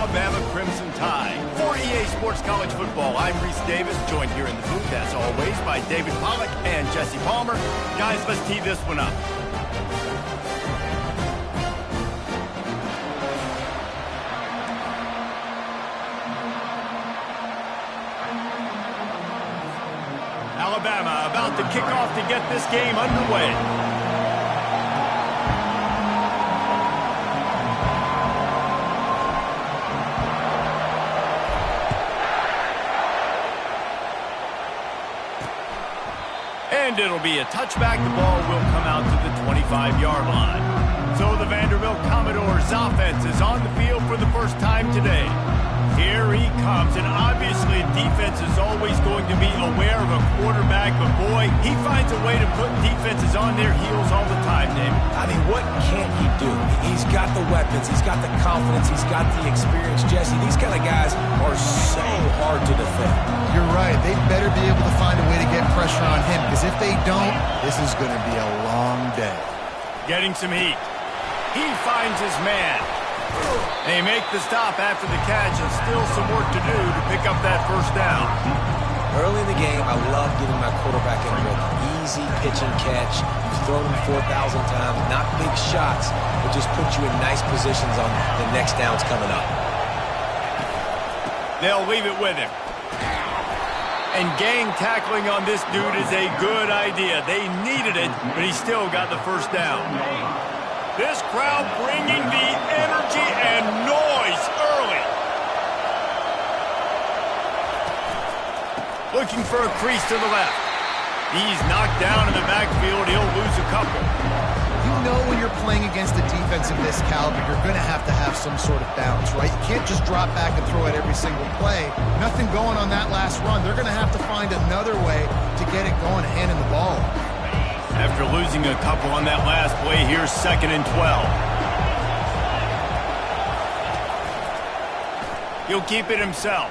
Alabama Crimson Tide. For EA Sports College Football, I'm Reese Davis, joined here in the booth, as always, by David Pollack and Jesse Palmer. Guys, let's tee this one up. Alabama about to kick off to get this game underway. And it'll be a touchback. The ball will come out to the 25-yard line. So the Vanderbilt Commodores offense is on the field for the first time today. Here he comes, and obviously defense is always going to be aware of a quarterback, but boy, he finds a way to put defenses on their heels all the time, David. I mean, what can't he do? He's got the weapons, he's got the confidence, he's got the experience. Jesse, these kind of guys are so hard to defend. You're right. They better be able to find a way to get pressure on him, because if they don't, this is going to be a long day. Getting some heat. He finds his man. They make the stop after the catch, and still some work to do to pick up that first down. Early in the game, I love giving my quarterback a rhythm. Easy pitch and catch. You've thrown him 4,000 times. Not big shots, but just put you in nice positions on the next downs coming up. They'll leave it with him. And gang tackling on this dude is a good idea. They needed it, but he still got the first down. This crowd bringing the energy and noise early. Looking for a crease to the left. He's knocked down in the backfield. He'll lose a couple. You know when you're playing against a defense of this caliber, you're going to have some sort of balance, right? You can't just drop back and throw it every single play. Nothing going on that last run. They're going to have to find another way to get it going, handing the ball. After losing a couple on that last play, here's 2nd and 12. He'll keep it himself.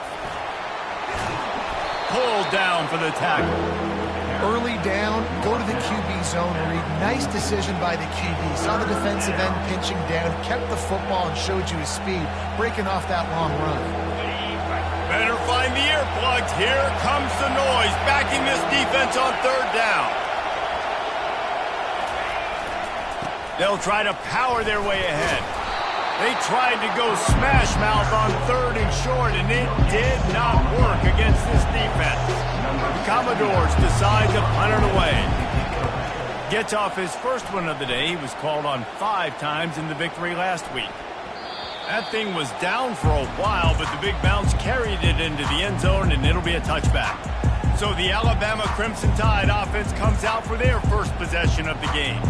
Pulled down for the tackle. Early down, go to the QB zone, read. Nice decision by the QB. Saw the defensive end pinching down, kept the football and showed you his speed, breaking off that long run. Better find the earplugs. Here comes the noise, backing this defense on 3rd down. They'll try to power their way ahead. They tried to go smash mouth on 3rd and short, and it did not work against this defense. The Commodores decide to punt it away. Gets off his first one of the day. He was called on 5 times in the victory last week. That thing was down for a while, but the big bounce carried it into the end zone, and it'll be a touchback. So the Alabama Crimson Tide offense comes out for their first possession of the game.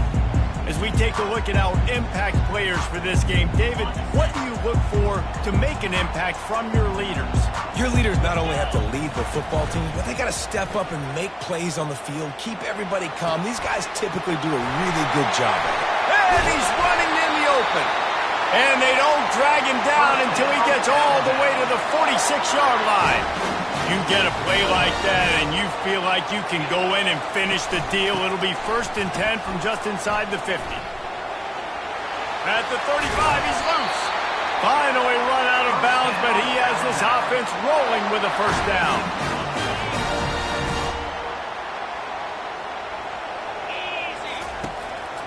As we take a look at our impact players for this game, David, what do you look for to make an impact from your leaders? Your leaders not only have to lead the football team, but they got to step up and make plays on the field, keep everybody calm. These guys typically do a really good job of it. And he's running in the open. And they don't drag him down until he gets all the way to the 46-yard line. You get a play like that and you feel like you can go in and finish the deal. It'll be 1st and 10 from just inside the 50. At the 35, he's loose. Finally run out of bounds, but he has this offense rolling with a first down.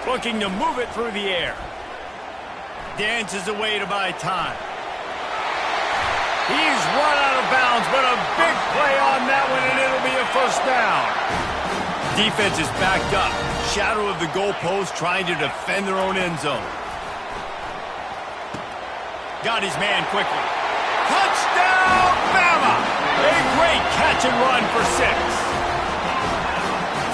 Looking to move it through the air. Dances away to buy time. He's run out of bounds, but a big play on that one, and it'll be a first down. Defense is backed up. Shadow of the goalpost, trying to defend their own end zone. Got his man quickly. Touchdown, Bama! A great catch and run for 6.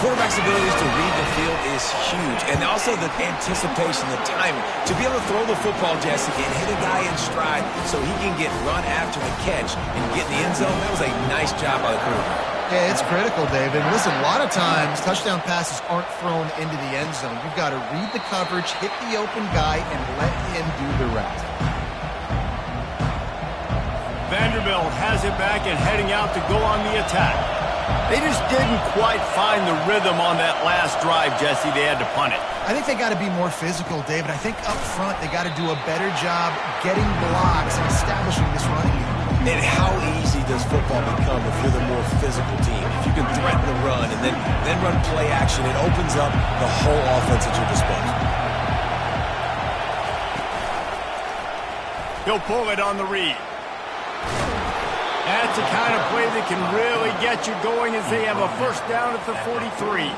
Quarterback's abilities to read the field is huge, and also the anticipation, the timing. To be able to throw the football, Jesse, and hit a guy in stride so he can get run after the catch and get in the end zone, that was a nice job by the quarterback. Yeah, it's critical, David. Listen, a lot of times touchdown passes aren't thrown into the end zone. You've got to read the coverage, hit the open guy, and let him do the rest. Vanderbilt has it back and heading out to go on the attack. They just didn't quite find the rhythm on that last drive, Jesse. They had to punt it. I think they got to be more physical, David. I think up front they got to do a better job getting blocks and establishing this physical team. If you can threaten the run and then run play action, it opens up the whole offense at your disposal. He'll pull it on the read. That's the kind of play that can really get you going as they have a first down at the 43.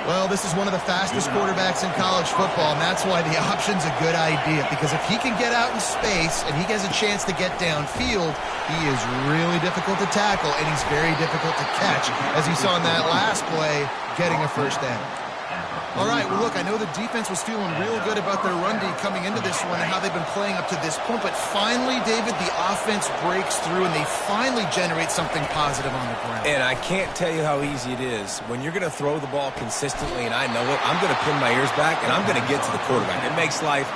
Well, this is one of the fastest quarterbacks in college football, and that's why the option's a good idea, because if he can get out in space and he has a chance to get downfield, he is really difficult to tackle, and he's very difficult to catch, as you saw in that last play, getting a first down. All right, well, look, I know the defense was feeling real good about their run D coming into this one and how they've been playing up to this point, but finally, David, the offense breaks through and they finally generate something positive on the ground. And I can't tell you how easy it is. When you're going to throw the ball consistently, and I know it, I'm going to pin my ears back and I'm going to get to the quarterback. It makes life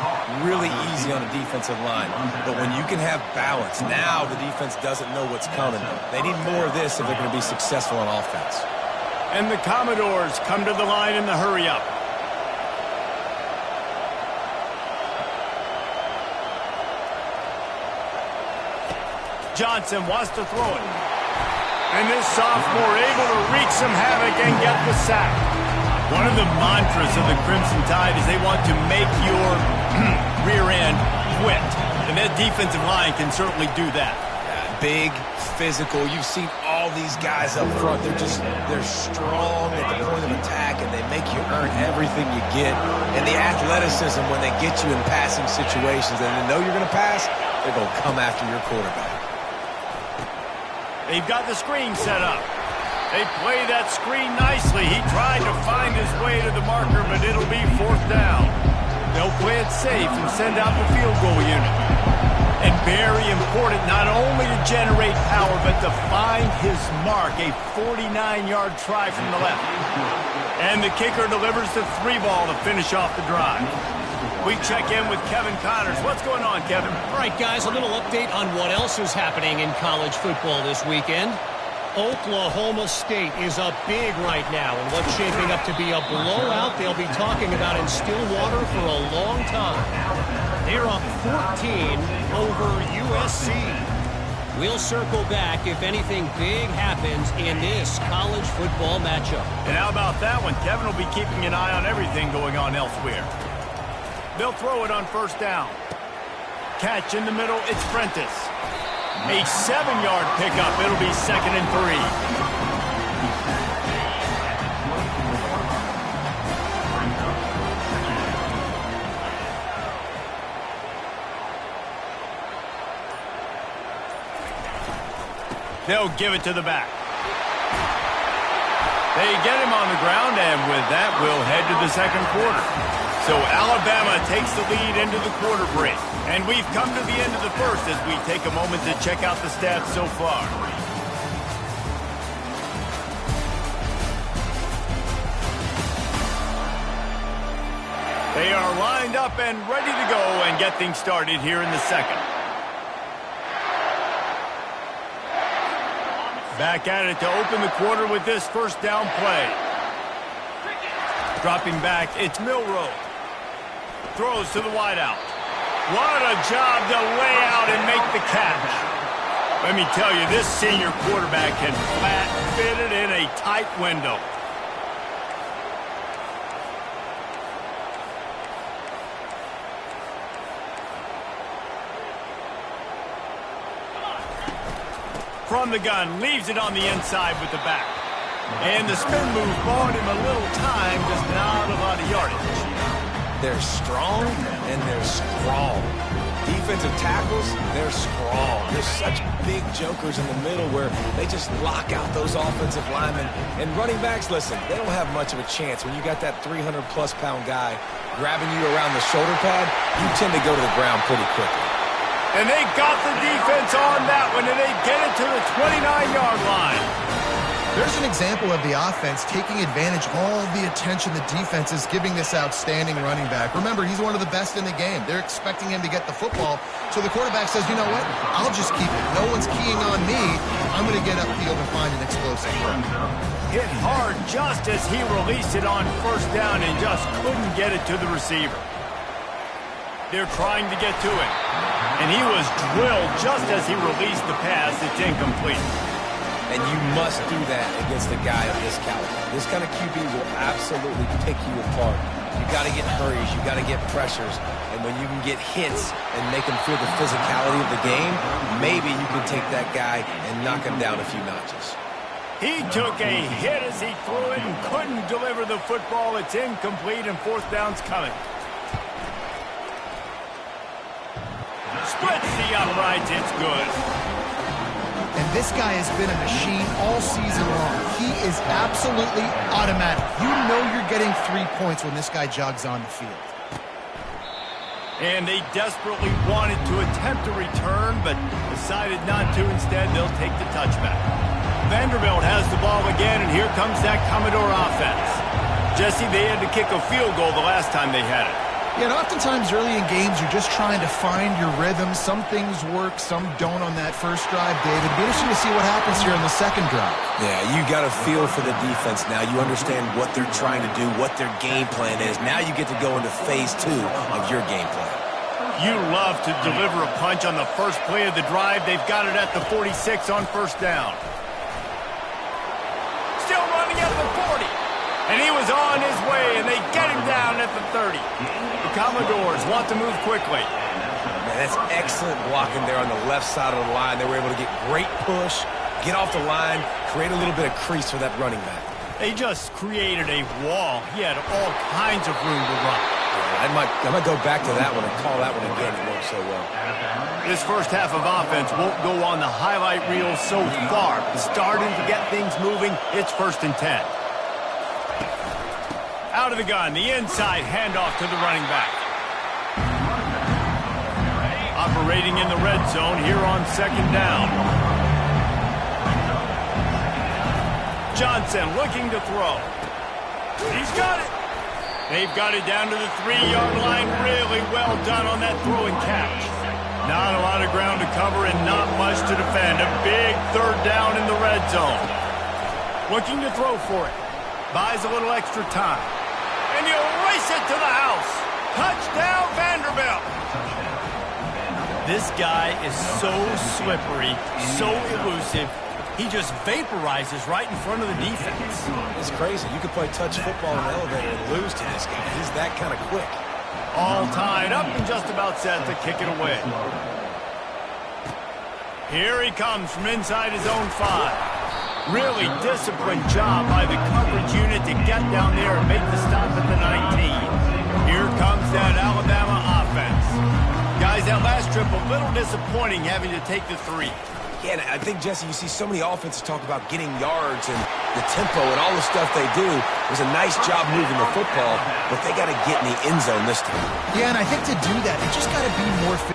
really easy on a defensive line. But when you can have balance, now the defense doesn't know what's coming. They need more of this if they're going to be successful on offense. And the Commodores come to the line in the hurry-up. Johnson wants to throw it. And this sophomore able to wreak some havoc and get the sack. One of the mantras of the Crimson Tide is they want to make your rear end quit. And that defensive line can certainly do that. Big, physical. You've seen all these guys up front. They're strong at the point of attack, and they make you earn everything you get. And the athleticism when they get you in passing situations and they know you're going to pass, they're going to come after your quarterback. They've got the screen set up. They play that screen nicely. He tried to find his way to the marker, but it'll be fourth down. They'll play it safe and send out the field goal unit. And very important not only to generate power, but to find his mark, a 49-yard try from the left. And the kicker delivers the 3-ball to finish off the drive. We check in with Kevin Connors. What's going on, Kevin? All right, guys, a little update on what else is happening in college football this weekend. Oklahoma State is up big right now in what's shaping up to be a blowout they'll be talking about in Stillwater for a long time. They're up 14 over USC. We'll circle back if anything big happens in this college football matchup. And how about that one? Kevin will be keeping an eye on everything going on elsewhere. They'll throw it on first down. Catch in the middle, it's Prentice. A 7-yard pickup. It'll be 2nd and 3. They'll give it to the back. They get him on the ground, and with that, we'll head to the second quarter. So Alabama takes the lead into the quarter break. And we've come to the end of the first as we take a moment to check out the stats so far. They are lined up and ready to go and get things started here in the second. Back at it to open the quarter with this first down play. Dropping back, it's Milroe. Throws to the wideout. What a job to lay out and make the catch. Let me tell you, this senior quarterback can flat fit it in a tight window. From the gun, leaves it on the inside with the back. And the spin move bought him a little time, just not a lot of yardage. They're strong and they're strong. Defensive tackles, they're strong. They're such big jokers in the middle where they just lock out those offensive linemen. And running backs, listen, they don't have much of a chance. When you got that 300-plus pound guy grabbing you around the shoulder pad, you tend to go to the ground pretty quickly. And they got the defense on that one, and they get it to the 29-yard line. There's an example of the offense taking advantage of all the attention the defense is giving this outstanding running back. Remember, he's one of the best in the game. They're expecting him to get the football. So the quarterback says, you know what? I'll just keep it. No one's keying on me. I'm going to get upfield and find an explosive throw. Hit hard just as he released it on first down and just couldn't get it to the receiver. They're trying to get to him. And he was drilled just as he released the pass. It's incomplete. And you must do that against a guy of this caliber. This kind of QB will absolutely pick you apart. You got to get hurries. You got to get pressures. And when you can get hits and make him feel the physicality of the game, maybe you can take that guy and knock him down a few notches. He took a hit as he threw it and couldn't deliver the football. It's incomplete and fourth down's coming. Splits the uprights. It's good. And this guy has been a machine all season long. He is absolutely automatic. You know you're getting 3 points when this guy jogs on the field. And they desperately wanted to attempt a return, but decided not to. Instead, they'll take the touchback. Vanderbilt has the ball again, and here comes that Commodore offense. Jesse, they had to kick a field goal the last time they had it. Yeah, and oftentimes early in games, you're just trying to find your rhythm. Some things work, some don't on that first drive, David. It'll be interesting to see what happens here in the second drive. Yeah, you got a feel for the defense now. You understand what they're trying to do, what their game plan is. Now you get to go into phase 2 of your game plan. You love to deliver a punch on the first play of the drive. They've got it at the 46 on first down. Still running at the 40. And he was on his way, and they get him down at the 30. The Commodores want to move quickly. Man, that's excellent blocking there on the left side of the line. They were able to get great push, get off the line, create a little bit of crease for that running back. They just created a wall. He had all kinds of room to run. Yeah, I might go back to that one and call that one again. It worked so well. This first half of offense won't go on the highlight reel so far. Starting to get things moving. It's 1st and 10. Out of the gun, the inside handoff to the running back. Operating in the red zone here on 2nd down. Johnson looking to throw. He's got it. They've got it down to the 3-yard line. Really well done on that throw and catch. Not a lot of ground to cover and not much to defend. A big 3rd down in the red zone. Looking to throw for it. Buys a little extra time. And he'll race it to the house. Touchdown, Vanderbilt. This guy is so slippery, so elusive. He just vaporizes right in front of the defense. It's crazy. You could play touch football in the elevator and lose to this guy. He's that kind of quick. All tied up and just about set to kick it away. Here he comes from inside his own 5. Really disciplined job by the coverage unit to get down there and make the stop at the 19. Here comes that Alabama offense. Guys, that last trip a little disappointing having to take the 3. Yeah, and I think, Jesse, you see so many offenses talk about getting yards and the tempo and all the stuff they do. It was a nice job moving the football, but they got to get in the end zone this time. Yeah, and I think to do that, they just got to be more fit.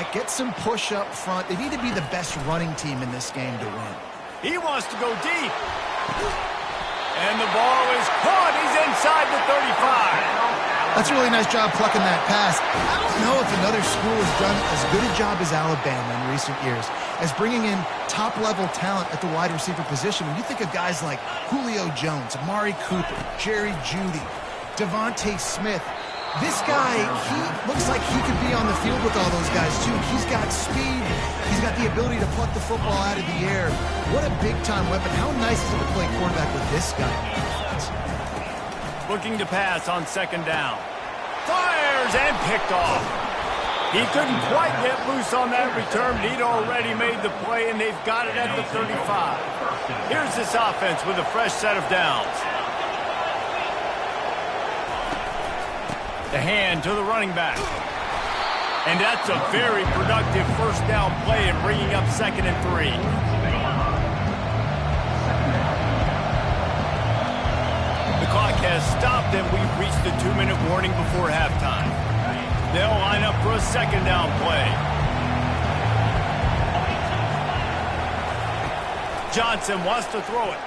Get some push up front. They need to be the best running team in this game to win. He wants to go deep. And the ball is caught. He's inside the 35. That's a really nice job plucking that pass. I don't know if another school has done as good a job as Alabama in recent years as bringing in top-level talent at the wide receiver position. When you think of guys like Julio Jones, Amari Cooper, Jerry Jeudy, Devontae Smith, this guy, he looks like he could be on the field with all those guys, too. He's got speed. He's got the ability to pluck the football out of the air. What a big-time weapon. How nice is it to play quarterback with this guy? Looking to pass on 2nd down. Fires and picked off. He couldn't quite get loose on that return, but he'd already made the play, and they've got it at the 35. Here's this offense with a fresh set of downs. The hand to the running back. And that's a very productive first down play and bringing up 2nd and 3. The clock has stopped and we've reached the 2-minute warning before halftime. They'll line up for a 2nd down play. Johnson wants to throw it.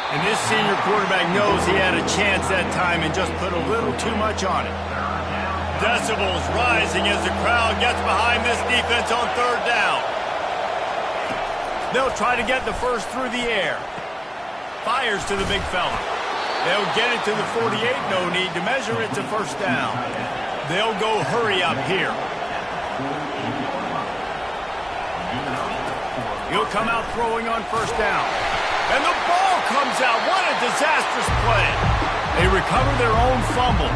And this senior quarterback knows he had a chance that time and just put a little too much on it. Decibels rising as the crowd gets behind this defense on 3rd down. They'll try to get the first through the air. Fires to the big fella. They'll get it to the 48, no need to measure it to 1st down. They'll go hurry up here. He'll come out throwing on 1st down. And the ball comes out. What a disastrous play. They recover their own fumble.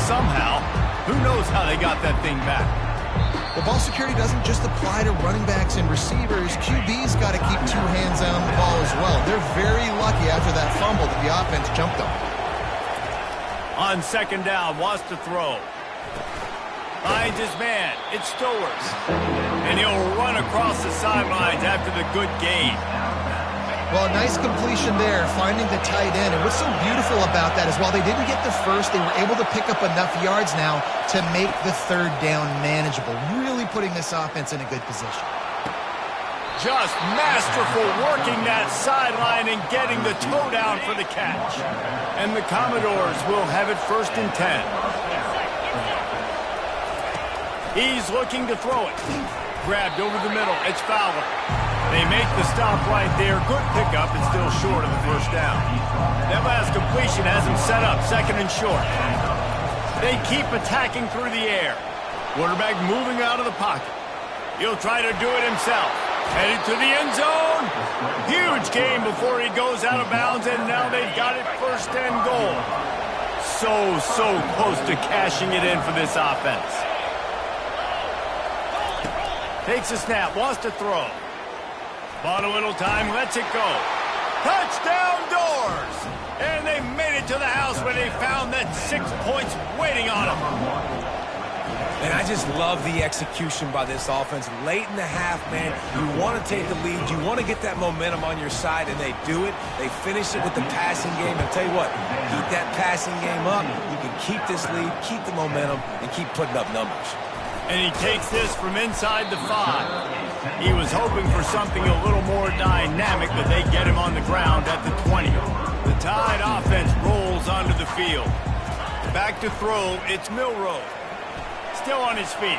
Somehow, who knows how they got that thing back. Well, ball security doesn't just apply to running backs and receivers. QB's got to keep 2 hands on the ball as well. They're very lucky after that fumble that the offense jumped on. On 2nd down, wants to throw. Finds his man. It's Stowers. And he'll run across the sidelines after the good gain. Well, a nice completion there, finding the tight end. And what's so beautiful about that is while they didn't get the first, they were able to pick up enough yards now to make the 3rd down manageable, really putting this offense in a good position. Just masterful working that sideline and getting the toe down for the catch. And the Commodores will have it 1st and 10. He's looking to throw it. Grabbed over the middle. It's Fowler. They make the stop right there. Good pickup and still short of the 1st down. That last completion has him set up 2nd and short. They keep attacking through the air. Quarterback moving out of the pocket. He'll try to do it himself. Headed to the end zone. Huge gain before he goes out of bounds, and now they've got it 1st and goal. So close to cashing it in for this offense. Takes a snap, wants to throw. Bought a little time, lets it go. Touchdown Doors! And they made it to the house where they found that 6 points waiting on them. And I just love the execution by this offense. Late in the half, man, you want to take the lead. You want to get that momentum on your side, and they do it. They finish it with the passing game. And tell you what, keep that passing game up. You can keep this lead, keep the momentum, and keep putting up numbers. And he takes this from inside the 5. He was hoping for something a little more dynamic, but they get him on the ground at the 20. The Tide offense rolls onto the field. Back to throw, it's Milroe. Still on his feet.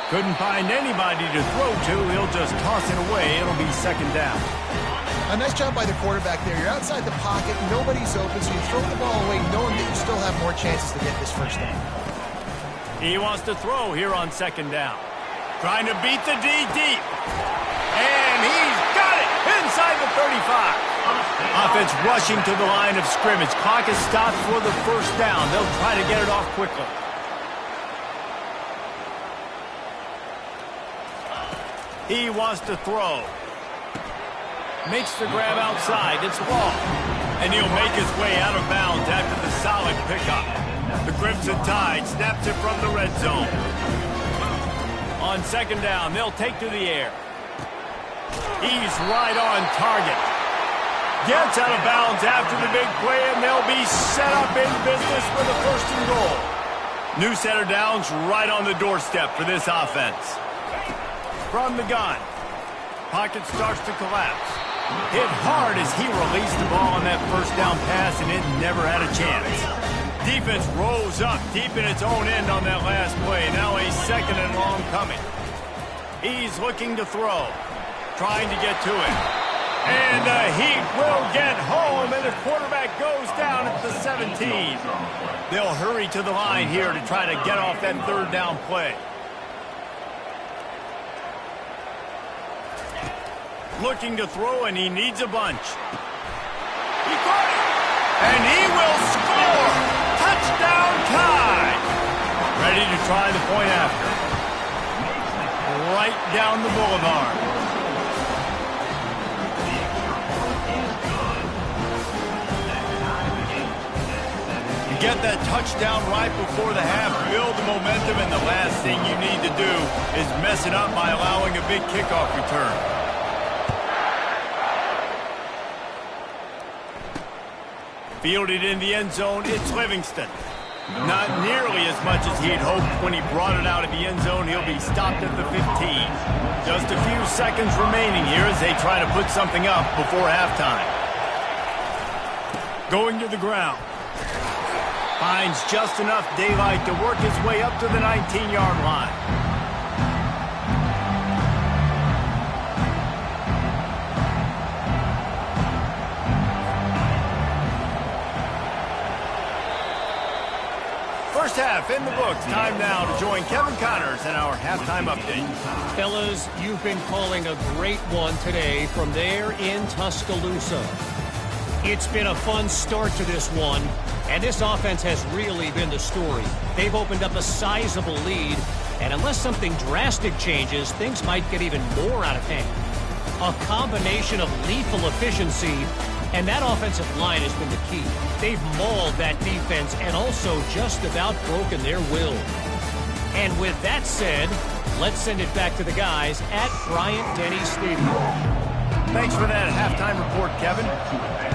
Couldn't find anybody to throw to. He'll just toss it away. It'll be 2nd down. A nice job by the quarterback there. You're outside the pocket. Nobody's open, so you throw the ball away knowing that you still have more chances to get this 1st down. He wants to throw here on 2nd down. Trying to beat the D deep. And he's got it inside the 35. Offense rushing to the line of scrimmage. Clock is stopped for the 1st down. They'll try to get it off quickly. He wants to throw. Makes the grab outside. It's Law. And he'll make his way out of bounds after the solid pickup. The Crimson Tide snaps it from the red zone. On 2nd down, they'll take to the air. He's right on target. Gets out of bounds after the big play, and they'll be set up in business for the 1st and goal. New set of downs right on the doorstep for this offense. From the gun. Pocket starts to collapse. Hit hard as he released the ball on that 1st down pass, and it never had a chance. Defense rose up deep in its own end on that last play. Now a 2nd and long coming. He's looking to throw. Trying to get to it. And the Heat will get home, and the quarterback goes down at the 17. They'll hurry to the line here to try to get off that 3rd down play. Looking to throw, and he needs a bunch. He caught it! And he will score! Touchdown Tide! Ready to try the point after. Right down the boulevard. get that touchdown right before the half, build the momentum, and the last thing you need to do is mess it up by allowing a big kickoff return. Fielded in the end zone, it's Livingston. Not nearly as much as he had hoped when he brought it out of the end zone. He'll be stopped at the 15. Just a few seconds remaining here as they try to put something up before halftime. Going to the ground. Finds just enough daylight to work his way up to the 19-yard line. First half in the books. Time now to join Kevin Connors in our halftime update. Fellas, you've been calling a great one today from there in Tuscaloosa. It's been a fun start to this one, and this offense has really been the story. They've opened up a sizable lead, and unless something drastic changes, things might get even more out of hand. A combination of lethal efficiency, and that offensive line has been the key. They've mauled that defense and also just about broken their will. And with that said, let's send it back to the guys at Bryant-Denny Stadium. Thanks for that halftime report, Kevin.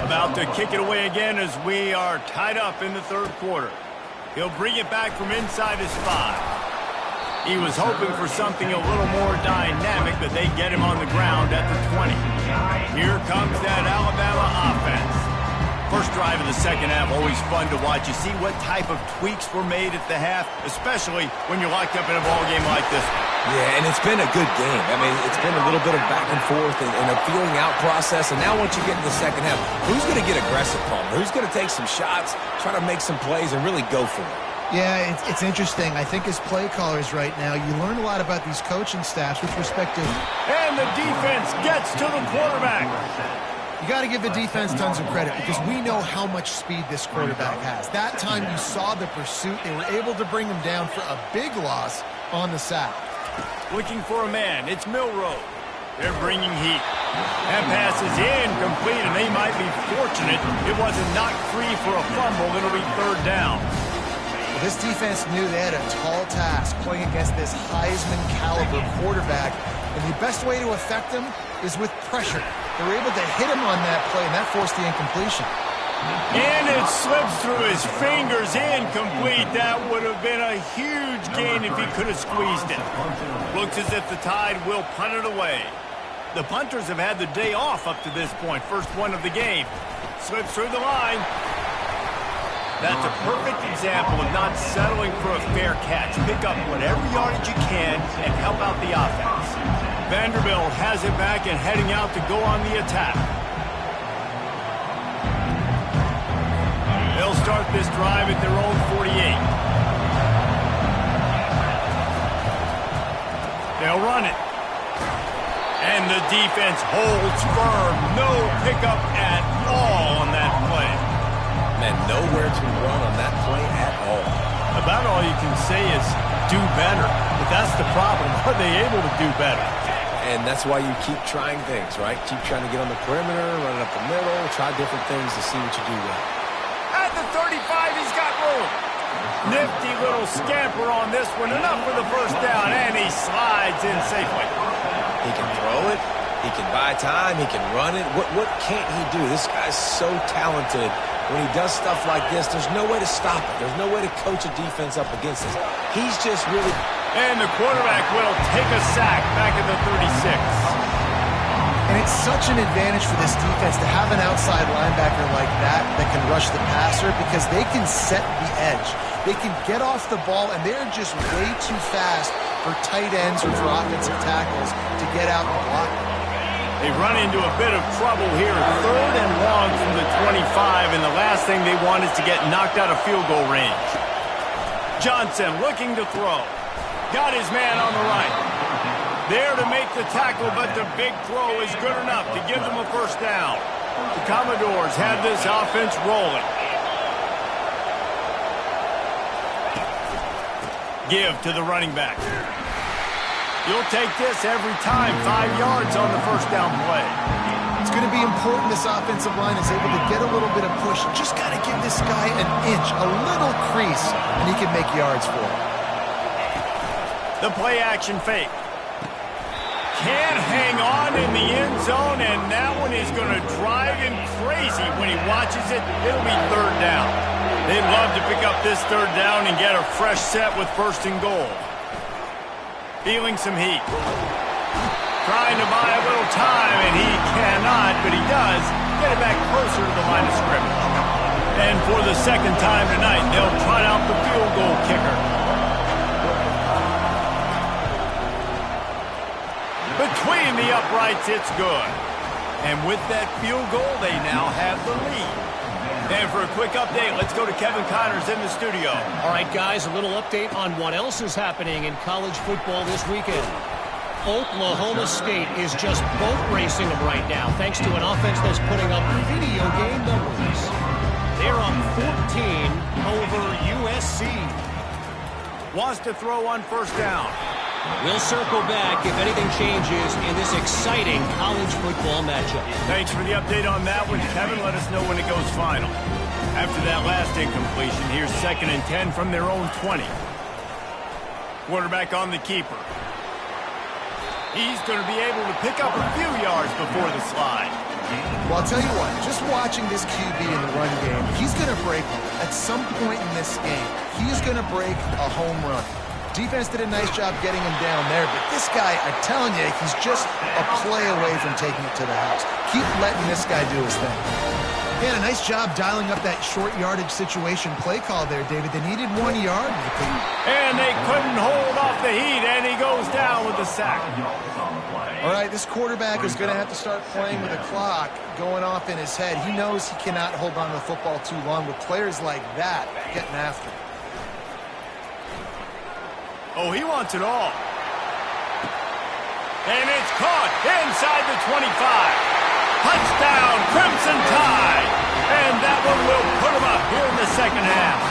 About to kick it away again as we are tied up in the third quarter. He'll bring it back from inside his 5. He was hoping for something a little more dynamic, but they get him on the ground at the 20. Here comes that Alabama offense. First drive of the second half, always fun to watch. You see what type of tweaks were made at the half, especially when you're locked up in a ball game like this. Yeah, and it's been a good game. I mean, it's been a little bit of back and forth and a feeling out process. And now once you get into the second half, who's going to get aggressive, Palmer? Who's going to take some shots, try to make some plays, and really go for it? Yeah, it's interesting. I think as play callers right now, you learn a lot about these coaching staffs with respect to... And the defense gets to the quarterback. You got to give the defense tons of credit because we know how much speed this quarterback has. That time you saw the pursuit. They were able to bring him down for a big loss on the sack. Looking for a man. It's Milroe. They're bringing heat. That pass is incomplete, and they might be fortunate it wasn't knocked free for a fumble. It'll be third down. Well, this defense knew they had a tall task playing against this Heisman-caliber quarterback, and the best way to affect him is with pressure. They were able to hit him on that play, and that forced the incompletion. And it slips through his fingers, incomplete. That would have been a huge gain if he could have squeezed it. Looks as if the Tide will punt it away. The punters have had the day off up to this point. First one of the game. Slips through the line. That's a perfect example of not settling for a fair catch. Pick up whatever yardage you can and help out the offense. Vanderbilt has it back and heading out to go on the attack. They'll start this drive at their own 48. They'll run it. And the defense holds firm. No pickup at all on that play. Man, nowhere to run on that play at all. About all you can say is do better. But that's the problem. Are they able to do better? And that's why you keep trying things, right? Keep trying to get on the perimeter, run it up the middle, try different things to see what you do well. At the 35, he's got room. Nifty little scamper on this one. Enough for the first down, and he slides in safely. He can throw it. He can buy time. He can run it. What can't he do? This guy's so talented. When he does stuff like this, there's no way to stop it. There's no way to coach a defense up against this. He's just really... And the quarterback will take a sack back at the 36. And it's such an advantage for this defense to have an outside linebacker like that can rush the passer because they can set the edge. They can get off the ball, and they're just way too fast for tight ends or for offensive tackles to get out and block them. They run into a bit of trouble here. Third and long from the 25, and the last thing they want is to get knocked out of field goal range. Johnson looking to throw. Got his man on the right. There to make the tackle, but the big throw is good enough to give them a first down. The Commodores have this offense rolling. Give to the running back. You'll take this every time. 5 yards on the first down play. It's going to be important this offensive line is able to get a little bit of push. Just got to give this guy an inch, a little crease, and he can make yards for it. The play action fake. Can't hang on in the end zone, and that one is going to drive him crazy when he watches it. It'll be third down. They'd love to pick up this third down and get a fresh set with first and goal. Feeling some heat. Trying to buy a little time, and he cannot, but he does get it back closer to the line of scrimmage. And for the second time tonight, they'll trot out the field goal kicker. Between the uprights, it's good. And with that field goal, they now have the lead. And for a quick update, let's go to Kevin Connors in the studio. All right, guys, a little update on what else is happening in college football this weekend. Oklahoma State is just boat racing them right now, thanks to an offense that's putting up video game numbers. They're up 14 over USC. Wants to throw on first down. We'll circle back if anything changes in this exciting college football matchup. Thanks for the update on that one, Kevin. Let us know when it goes final. After that last incompletion, here's 2nd and 10 from their own 20. Quarterback on the keeper. He's going to be able to pick up a few yards before the slide. Well, I'll tell you what, just watching this QB in the run game, he's going to break at some point in this game. He's going to break a home run. Defense did a nice job getting him down there, but this guy, I'm telling you, he's just a play away from taking it to the house. Keep letting this guy do his thing. He had a nice job dialing up that short yardage situation play call there, David. They needed 1 yard. And they couldn't hold off the heat, and he goes down with the sack. All right, this quarterback is going to have to start playing with a clock going off in his head. He knows he cannot hold on to the football too long with players like that getting after him. Oh, he wants it all. And it's caught inside the 25. Touchdown, Crimson Tide. And that one will put him up here in the second half.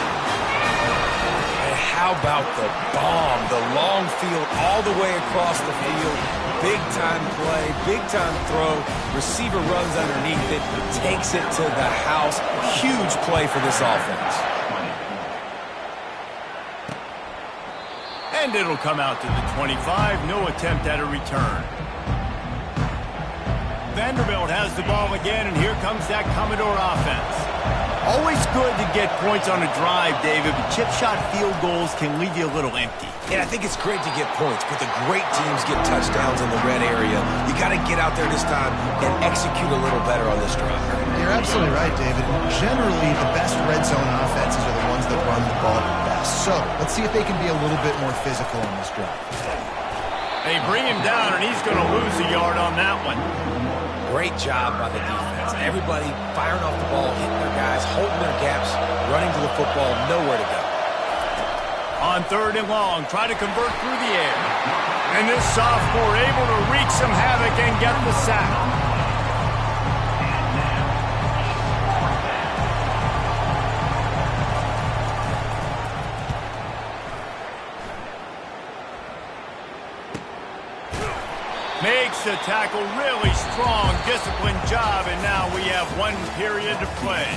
And how about the bomb? The long field all the way across the field. Big-time play, big-time throw. Receiver runs underneath it, takes it to the house. Huge play for this offense. And it'll come out to the 25. No attempt at a return. Vanderbilt has the ball again, and here comes that Commodore offense. Always good to get points on a drive, David, but chip shot field goals can leave you a little empty. And I think it's great to get points, but the great teams get touchdowns in the red area. You got to get out there this time and execute a little better on this drive. You're absolutely right, David. Generally, the best red zone offenses are the ones that run the ball the best. So let's see if they can be a little bit more physical on this drive. They bring him down, and he's going to lose a yard on that one. Great job by the defense. Everybody firing off the ball, hitting their guys, holding their gaps, running to the football, nowhere to go. On 3rd and long, try to convert through the air. And this sophomore able to wreak some havoc and get the sack. Makes the tackle, really strong, disciplined job, and now we have 1 period to play.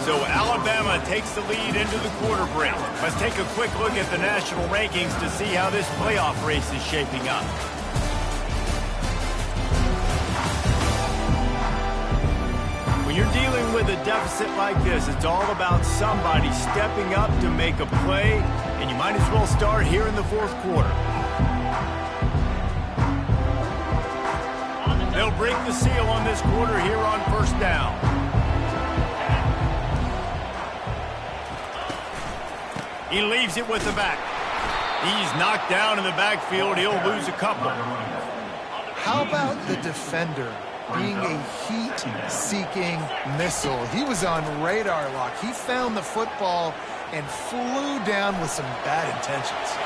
So Alabama takes the lead into the quarter break. Let's take a quick look at the national rankings to see how this playoff race is shaping up. When you're dealing with a deficit like this, it's all about somebody stepping up to make a play, and you might as well start here in the 4th quarter. They'll break the seal on this quarter here on first down. He leaves it with the back. He's knocked down in the backfield. He'll lose a couple. How about the defender being a heat-seeking missile? He was on radar lock. He found the football and flew down with some bad intentions.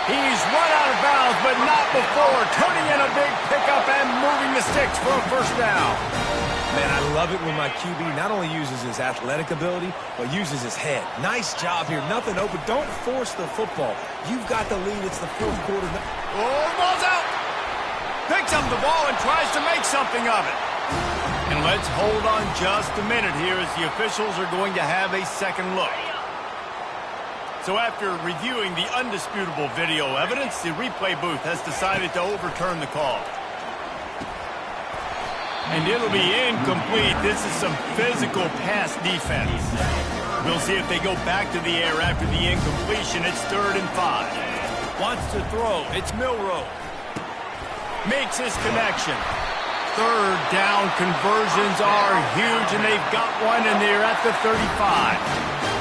He's run out of bounds, but not before. Turning in a big pickup and moving the sticks for a first down. Man, I love it when my QB not only uses his athletic ability, but uses his head. Nice job here. Nothing open. Don't force the football. You've got the lead. It's the 4th quarter. Oh, the ball's out. Picks up the ball and tries to make something of it. And let's hold on just a minute here as the officials are going to have a second look. So after reviewing the undisputable video evidence, the replay booth has decided to overturn the call. And it'll be incomplete. This is some physical pass defense. We'll see if they go back to the air after the incompletion. It's 3rd and 5. Wants to throw. It's Milroe. Makes his connection. 3rd down conversions are huge, and they've got one, and they're at the 35.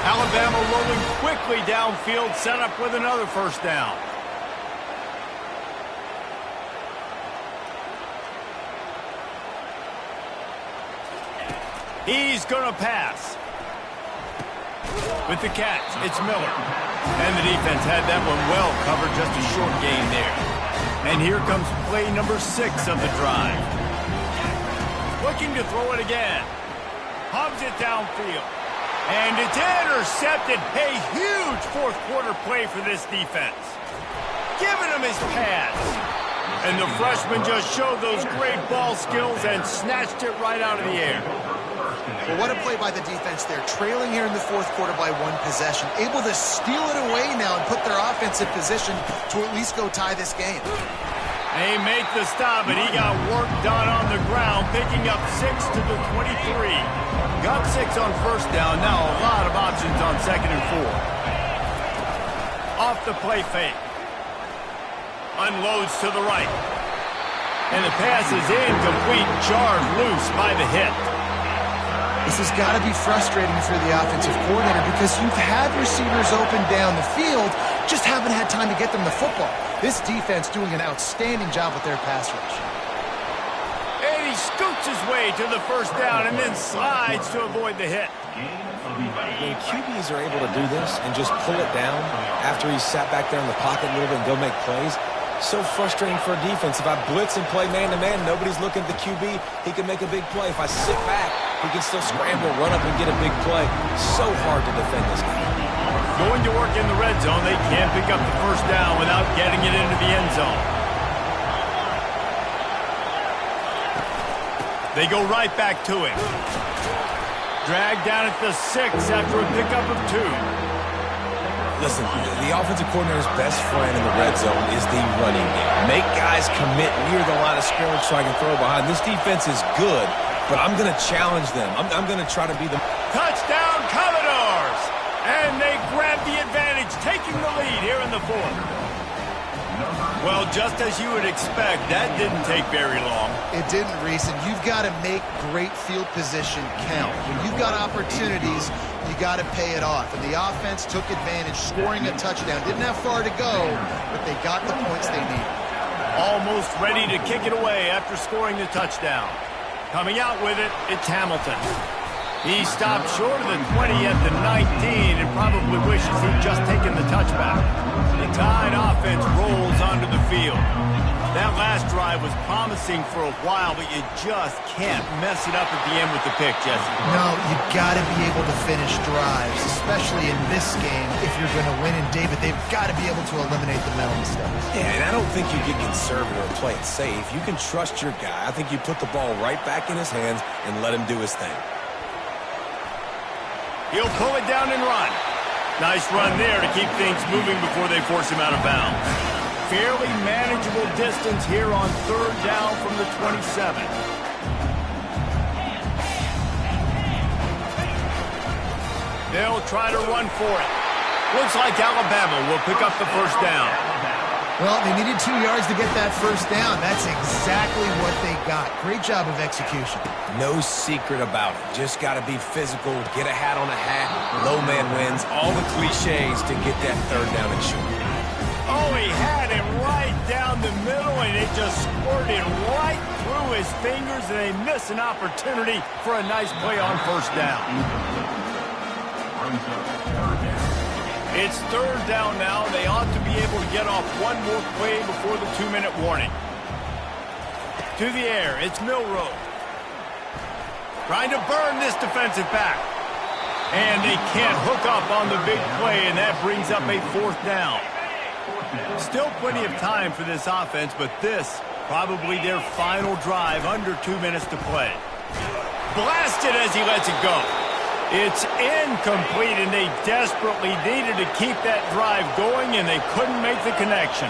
Alabama rolling quickly downfield, set up with another 1st down. He's going to pass. With the catch, it's Miller. And the defense had that one well covered, just a short gain there. And here comes play number 6 of the drive. Looking to throw it again. Hubs it downfield. And it's intercepted. A huge 4th quarter play for this defense. Giving him his pass. And the freshman just showed those great ball skills and snatched it right out of the air. Well, what a play by the defense there. Trailing here in the 4th quarter by 1 possession. Able to steal it away now and put their offense in position to at least go tie this game. They make the stop, and he got work done on the ground, picking up 6 to the 23. Got 6 on 1st down. Now a lot of options on 2nd and 4. Off the play fake. Unloads to the right. And the pass is incomplete, jarred loose by the hit. This has got to be frustrating for the offensive coordinator because you've had receivers open down the field, just haven't had time to get them the football. This defense doing an outstanding job with their pass rush. And he scoots his way to the 1st down and then slides to avoid the hit. When QBs are able to do this and just pull it down after he's sat back there in the pocket a little bit and go make plays, so frustrating for a defense. If I blitz and play man-to-man, nobody's looking at the QB, he can make a big play. If I sit back, he can still scramble, run up, and get a big play. So hard to defend this guy. Going to work in the red zone, they can't pick up the 1st down without getting it into the end zone. They go right back to him. Dragged down at the 6 after a pickup of 2. Listen, the offensive coordinator's best friend in the red zone is the running game. Make guys commit near the line of scrimmage so I can throw behind. This defense is good, but I'm going to challenge them. I'm going to try to be the... Touchdown, Commodores! And they grab the advantage, taking the lead here in the 4th. Well, just as you would expect, that didn't take very long. It didn't, Reese, and you've got to make great field position count. When you've got opportunities, you got to pay it off. And the offense took advantage, scoring a touchdown. Didn't have far to go, but they got the points they needed. Almost ready to kick it away after scoring the touchdown. Coming out with it, it's Hamilton. He stopped short of the 20 at the 19 and probably wishes he'd just taken the touchback. The Tide offense rolls onto the field. That last drive was promising for a while, but you just can't mess it up at the end with the pick, Jesse. No, you've got to be able to finish drives, especially in this game. If you're going to win, and David, they've got to be able to eliminate the mental mistakes. Yeah, and I don't think you get conservative or play it safe. You can trust your guy. I think you put the ball right back in his hands and let him do his thing. He'll pull it down and run. Nice run there to keep things moving before they force him out of bounds. Fairly manageable distance here on 3rd down from the 27. They'll try to run for it. Looks like Alabama will pick up the 1st down. Well, they needed 2 yards to get that 1st down. That's exactly what they got. Great job of execution. No secret about it. Just got to be physical, get a hat on a hat, low man wins, all the cliches to get that 3rd down and short. Oh, he had him right down the middle, and it just squirted right through his fingers, and they miss an opportunity for a nice play on 1st down. It's 3rd down now. They ought to be able to get off one more play before the 2-minute warning. To the air, it's Milroe. Trying to burn this defensive back. And they can't hook up on the big play, and that brings up a 4th down. Still plenty of time for this offense, but this probably their final drive under 2 minutes to play. blasted as he lets it go. It's incomplete, and they desperately needed to keep that drive going, and they couldn't make the connection.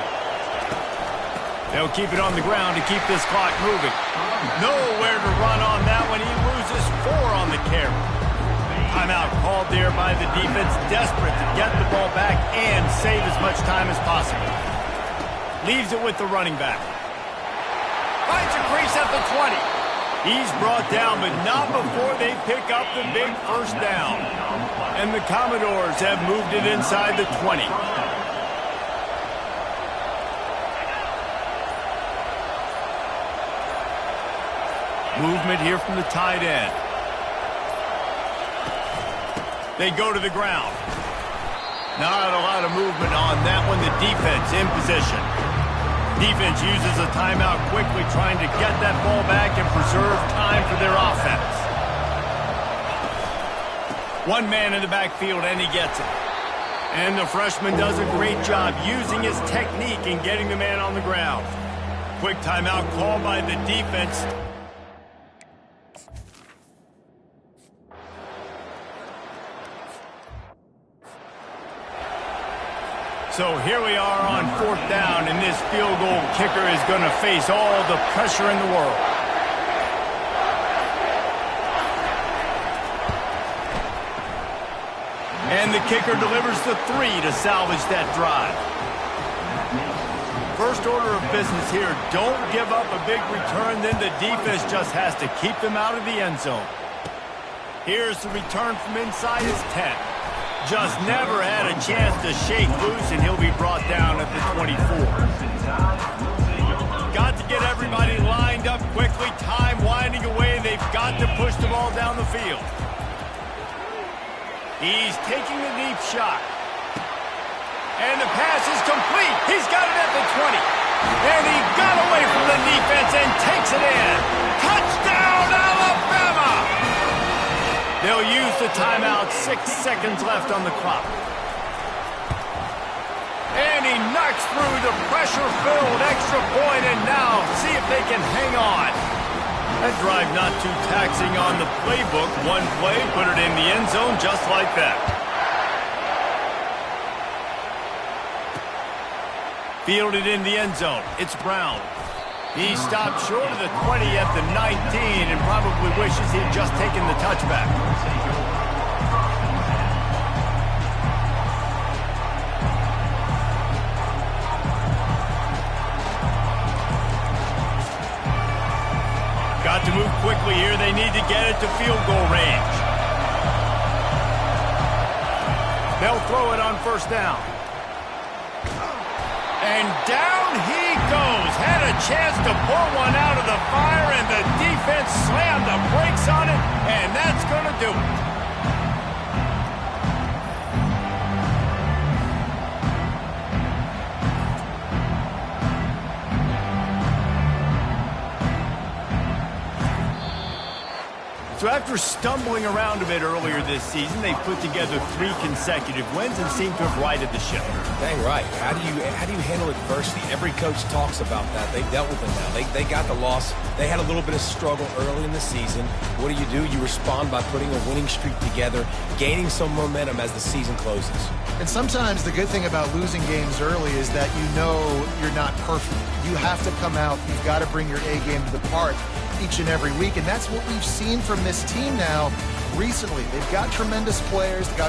They'll keep it on the ground to keep this clock moving. Nowhere to run on that one. He loses 4 on the carry. Timeout called there by the defense, desperate to get the ball back and save as much time as possible. Leaves it with the running back. Finds a crease at the 20. He's brought down, but not before they pick up the big first down. And the Commodores have moved it inside the 20. Movement here from the tight end. They go to the ground. Not a lot of movement on that one. The defense in position. Defense uses a timeout quickly, trying to get that ball back and preserve time for their offense. One man in the backfield, and he gets it. And the freshman does a great job using his technique and getting the man on the ground. Quick timeout called by the defense. So here we are on 4th down, and this field goal kicker is going to face all the pressure in the world. And the kicker delivers the 3 to salvage that drive. First order of business here, don't give up a big return, then the defense just has to keep them out of the end zone. Here's the return from inside his 10. Just never had a chance to shake loose, and he'll be brought down at the 24. Got to get everybody lined up quickly. Time winding away. They've got to push the ball down the field. He's taking a deep shot. And the pass is complete. He's got it at the 20. And he got away from the defense and takes it in. Touchdown, Alabama! They'll use the timeout. 6 seconds left on the clock. And he knocks through the pressure-filled extra point, and now see if they can hang on. That drive not too taxing on the playbook. One play, put it in the end zone just like that. Fielded in the end zone. It's Brown. He stopped short of the 20 at the 19 and probably wishes he'd just taken the touchback. Got to move quickly here. They need to get it to field goal range. They'll throw it on 1st down. And down he goes. Had a chance to pull one out of the fire, and the defense slammed the brakes on it, and that's going to do it. So after stumbling around a bit earlier this season, they put together 3 consecutive wins and seem to have righted the ship. Dang right. How do you handle adversity? Every coach talks about that. They dealt with it now. They got the loss. They had a little bit of struggle early in the season. What do? You respond by putting a winning streak together, gaining some momentum as the season closes. And sometimes the good thing about losing games early is that you know you're not perfect. You have to come out. You've got to bring your A game to the park each and every week, and that's what we've seen from this team now recently. They've got tremendous players. They've got an